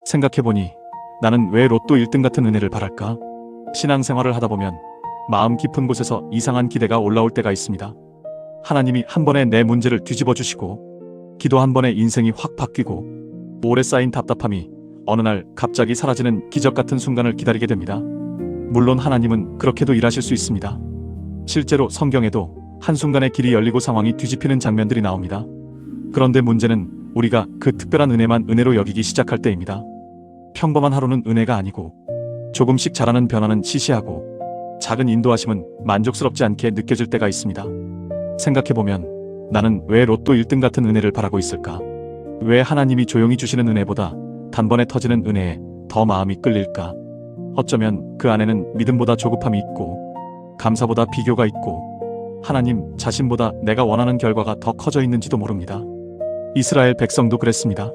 생각해보니 나는 왜 로또 1등 같은 은혜를 바랄까? 신앙생활을 하다 보면 마음 깊은 곳에서 이상한 기대가 올라올 때가 있습니다. 하나님이 한 번에 내 문제를 뒤집어 주시고, 기도 한 번에 인생이 확 바뀌고, 오래 쌓인 답답함이 어느 날 갑자기 사라지는 기적 같은 순간을 기다리게 됩니다. 물론 하나님은 그렇게도 일하실 수 있습니다. 실제로 성경에도 한순간에 길이 열리고 상황이 뒤집히는 장면들이 나옵니다. 그런데 문제는 우리가 그 특별한 은혜만 은혜로 여기기 시작할 때입니다. 평범한 하루는 은혜가 아니고, 조금씩 자라는 변화는 시시하고, 작은 인도하심은 만족스럽지 않게 느껴질 때가 있습니다. 생각해보면 나는 왜 로또 1등 같은 은혜를 바라고 있을까? 왜 하나님이 조용히 주시는 은혜보다 단번에 터지는 은혜에 더 마음이 끌릴까? 어쩌면 그 안에는 믿음보다 조급함이 있고, 감사보다 비교가 있고, 하나님 자신보다 내가 원하는 결과가 더 커져 있는지도 모릅니다. 이스라엘 백성도 그랬습니다.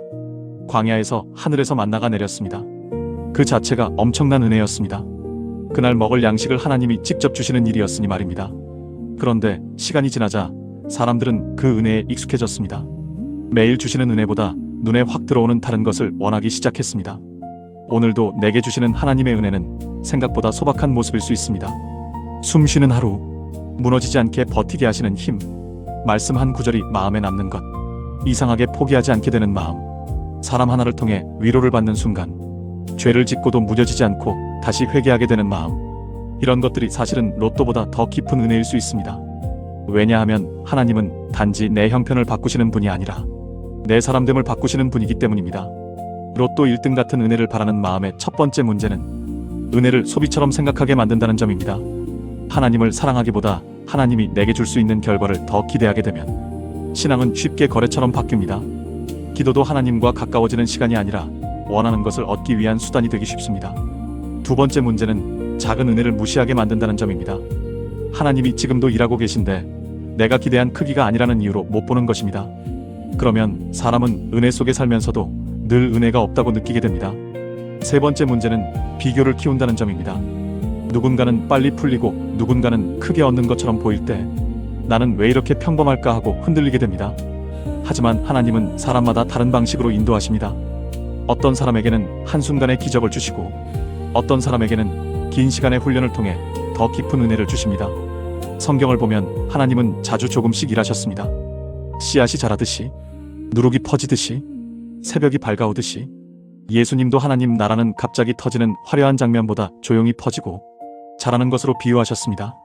광야에서 하늘에서 만나가 내렸습니다. 그 자체가 엄청난 은혜였습니다. 그날 먹을 양식을 하나님이 직접 주시는 일이었으니 말입니다. 그런데 시간이 지나자 사람들은 그 은혜에 익숙해졌습니다. 매일 주시는 은혜보다 눈에 확 들어오는 다른 것을 원하기 시작했습니다. 오늘도 내게 주시는 하나님의 은혜는 생각보다 소박한 모습일 수 있습니다. 숨 쉬는 하루, 무너지지 않게 버티게 하시는 힘, 말씀 한 구절이 마음에 남는 것, 이상하게 포기하지 않게 되는 마음, 사람 하나를 통해 위로를 받는 순간, 죄를 짓고도 무뎌지지 않고 다시 회개하게 되는 마음, 이런 것들이 사실은 로또보다 더 깊은 은혜일 수 있습니다. 왜냐하면 하나님은 단지 내 형편을 바꾸시는 분이 아니라 내 사람됨을 바꾸시는 분이기 때문입니다. 로또 1등 같은 은혜를 바라는 마음의 첫 번째 문제는 은혜를 소비처럼 생각하게 만든다는 점입니다. 하나님을 사랑하기보다 하나님이 내게 줄 수 있는 결과를 더 기대하게 되면 신앙은 쉽게 거래처럼 바뀝니다. 기도도 하나님과 가까워지는 시간이 아니라 원하는 것을 얻기 위한 수단이 되기 쉽습니다. 두 번째 문제는 작은 은혜를 무시하게 만든다는 점입니다. 하나님이 지금도 일하고 계신데 내가 기대한 크기가 아니라는 이유로 못 보는 것입니다. 그러면 사람은 은혜 속에 살면서도 늘 은혜가 없다고 느끼게 됩니다. 세 번째 문제는 비교를 키운다는 점입니다. 누군가는 빨리 풀리고 누군가는 크게 얻는 것처럼 보일 때 나는 왜 이렇게 평범할까 하고 흔들리게 됩니다. 하지만 하나님은 사람마다 다른 방식으로 인도하십니다. 어떤 사람에게는 한순간에 기적을 주시고 어떤 사람에게는 긴 시간의 훈련을 통해 더 깊은 은혜를 주십니다. 성경을 보면 하나님은 자주 조금씩 일하셨습니다. 씨앗이 자라듯이, 누룩이 퍼지듯이, 새벽이 밝아오듯이. 예수님도 하나님 나라는 갑자기 터지는 화려한 장면보다 조용히 퍼지고 자라는 것으로 비유하셨습니다.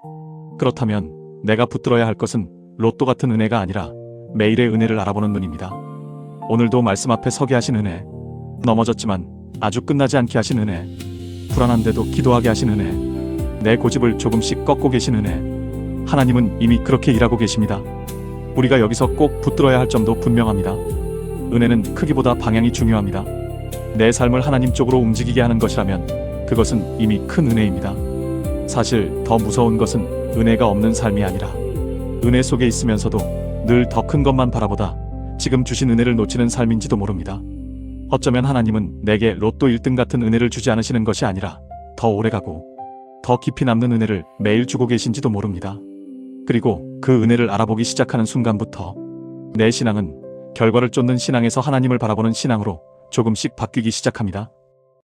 그렇다면 내가 붙들어야 할 것은 로또 같은 은혜가 아니라 매일의 은혜를 알아보는 눈입니다. 오늘도 말씀 앞에 서게 하신 은혜, 넘어졌지만 아주 끝나지 않게 하신 은혜, 불안한데도 기도하게 하신 은혜, 내 고집을 조금씩 꺾고 계신 은혜, 하나님은 이미 그렇게 일하고 계십니다. 우리가 여기서 꼭 붙들어야 할 점도 분명합니다. 은혜는 크기보다 방향이 중요합니다. 내 삶을 하나님 쪽으로 움직이게 하는 것이라면 그것은 이미 큰 은혜입니다. 사실 더 무서운 것은 은혜가 없는 삶이 아니라 은혜 속에 있으면서도 늘 더 큰 것만 바라보다 지금 주신 은혜를 놓치는 삶인지도 모릅니다. 어쩌면 하나님은 내게 로또 1등 같은 은혜를 주지 않으시는 것이 아니라 더 오래가고 더 깊이 남는 은혜를 매일 주고 계신지도 모릅니다. 그리고 그 은혜를 알아보기 시작하는 순간부터 내 신앙은 결과를 쫓는 신앙에서 하나님을 바라보는 신앙으로 조금씩 바뀌기 시작합니다.